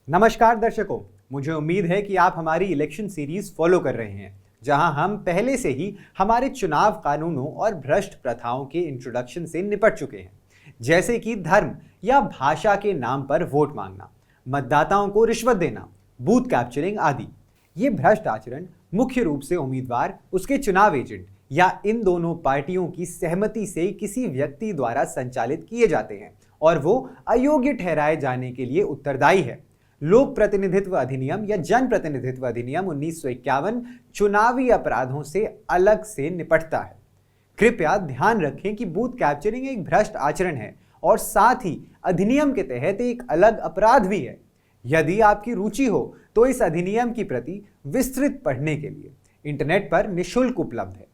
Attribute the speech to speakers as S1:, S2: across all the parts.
S1: नमस्कार दर्शकों, मुझे उम्मीद है कि आप हमारी इलेक्शन सीरीज फॉलो कर रहे हैं, जहां हम पहले से ही हमारे चुनाव कानूनों और भ्रष्ट प्रथाओं के इंट्रोडक्शन से निपट चुके हैं, जैसे कि धर्म या भाषा के नाम पर वोट मांगना, मतदाताओं को रिश्वत देना, बूथ कैप्चरिंग आदि। ये भ्रष्ट आचरण मुख्य रूप से उम्मीदवार, उसके चुनाव एजेंट या इन दोनों पार्टियों की सहमति से किसी व्यक्ति द्वारा संचालित किए जाते हैं और वो अयोग्य ठहराए जाने के लिए उत्तरदायी है। लोक प्रतिनिधित्व अधिनियम या जन प्रतिनिधित्व अधिनियम 1951 चुनावी अपराधों से अलग से निपटता है। कृपया ध्यान रखें कि बूथ कैप्चरिंग एक भ्रष्ट आचरण है और साथ ही अधिनियम के तहत एक अलग अपराध भी है। यदि आपकी रुचि हो तो इस अधिनियम की प्रति विस्तृत पढ़ने के लिए इंटरनेट पर निःशुल्क उपलब्ध है।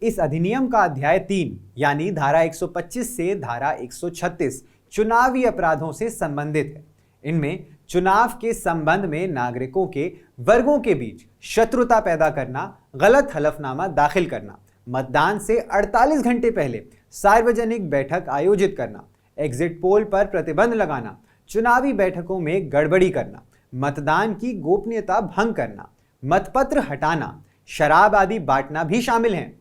S1: इस अधिनियम का अध्याय 3 यानी धारा 125 से धारा 136 चुनावी अपराधों से संबंधित है। इनमें चुनाव के संबंध में नागरिकों के वर्गों के बीच शत्रुता पैदा करना, गलत हलफनामा दाखिल करना, मतदान से 48 घंटे पहले सार्वजनिक बैठक आयोजित करना, एग्जिट पोल पर प्रतिबंध लगाना, चुनावी बैठकों में गड़बड़ी करना, मतदान की गोपनीयता भंग करना, मतपत्र हटाना, शराब आदि बांटना भी शामिल हैं।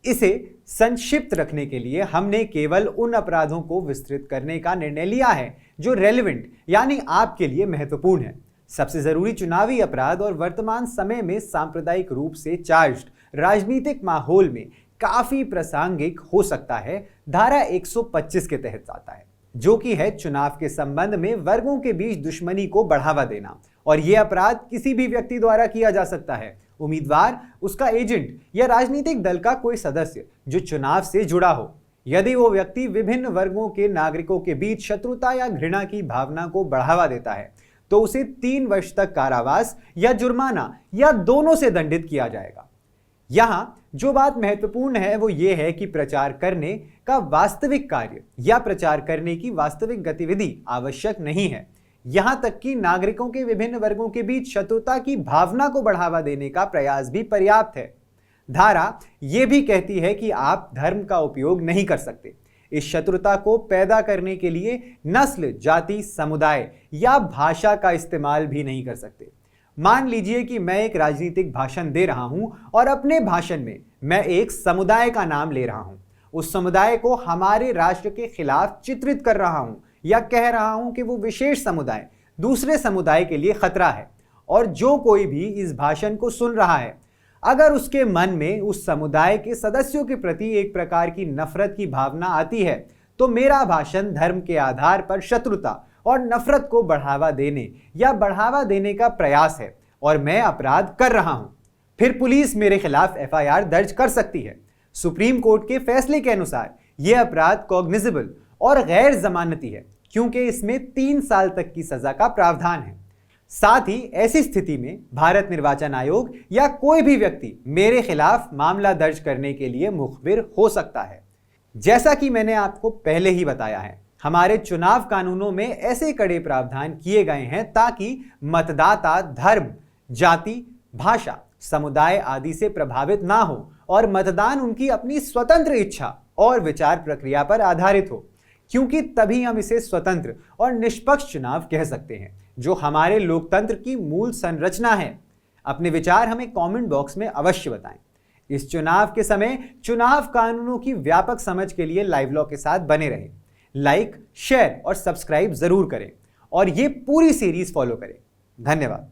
S1: इसे संक्षिप्त रखने के लिए हमने केवल उन अपराधों को विस्तृत करने का निर्णय लिया है जो रेलेवेंट यानी आपके लिए महत्वपूर्ण है। सबसे जरूरी चुनावी अपराध और वर्तमान समय में सांप्रदायिक रूप से चार्ज्ड राजनीतिक माहौल में काफी प्रासंगिक हो सकता है, धारा 125 के तहत आता है, जो कि है चुनाव के संबंध में वर्गों के बीच दुश्मनी को बढ़ावा देना। और यह अपराध किसी भी व्यक्ति द्वारा किया जा सकता है, उम्मीदवार, उसका एजेंट या राजनीतिक दल का कोई सदस्य जो चुनाव से जुड़ा हो। यदि वो व्यक्ति विभिन्न वर्गों के नागरिकों के बीच शत्रुता या घृणा की भावना को बढ़ावा देता है तो उसे 3 वर्ष तक कारावास या जुर्माना या दोनों से दंडित किया जाएगा। यहां जो बात महत्वपूर्ण है वो ये है कि प्रचार करने का वास्तविक कार्य या प्रचार करने की वास्तविक गतिविधि आवश्यक नहीं है। यहां तक कि नागरिकों के विभिन्न वर्गों के बीच शत्रुता की भावना को बढ़ावा देने का प्रयास भी पर्याप्त है। धारा यह भी कहती है कि आप धर्म का उपयोग नहीं कर सकते। इस शत्रुता को पैदा करने के लिए नस्ल, जाति, समुदाय या भाषा का इस्तेमाल भी नहीं कर सकते। मान लीजिए कि मैं एक राजनीतिक भाषण दे रहा हूं और अपने भाषण में मैं एक समुदाय का नाम ले रहा हूं। उस समुदाय को हमारे राष्ट्र के खिलाफ चित्रित कर रहा हूं या कह रहा हूं कि वो विशेष समुदाय दूसरे समुदाय के लिए खतरा है। और जो कोई भी इस भाषण को सुन रहा है, अगर उसके मन में उस समुदाय के सदस्यों के प्रति एक प्रकार की नफरत की भावना आती है तो मेरा भाषण धर्म के आधार पर शत्रुता और नफरत को बढ़ावा देने या बढ़ावा देने का प्रयास है और मैं अपराध कर रहा हूं। फिर पुलिस मेरे खिलाफ एफआईआर दर्ज कर सकती है। सुप्रीम कोर्ट के फैसले के अनुसार यह अपराध कॉग्निजेबल और गैर जमानती है, क्योंकि इसमें 3 साल तक की सजा का प्रावधान है। साथ ही ऐसी स्थिति में भारत निर्वाचन आयोग या कोई भी व्यक्ति मेरे खिलाफ मामला दर्ज करने के लिए मुखबिर हो सकता है। जैसा कि मैंने आपको पहले ही बताया है, हमारे चुनाव कानूनों में ऐसे कड़े प्रावधान किए गए हैं ताकि मतदाता धर्म, जाति, भाषा, समुदाय आदि से प्रभावित ना हो और मतदान उनकी अपनी स्वतंत्र इच्छा और विचार प्रक्रिया पर आधारित हो, क्योंकि तभी हम इसे स्वतंत्र और निष्पक्ष चुनाव कह सकते हैं, जो हमारे लोकतंत्र की मूल संरचना है। अपने विचार हमें कमेंट बॉक्स में अवश्य बताएं। इस चुनाव के समय चुनाव कानूनों की व्यापक समझ के लिए लाइव लॉ के साथ बने रहें। लाइक, शेयर और सब्सक्राइब जरूर करें और ये पूरी सीरीज फॉलो करें। धन्यवाद।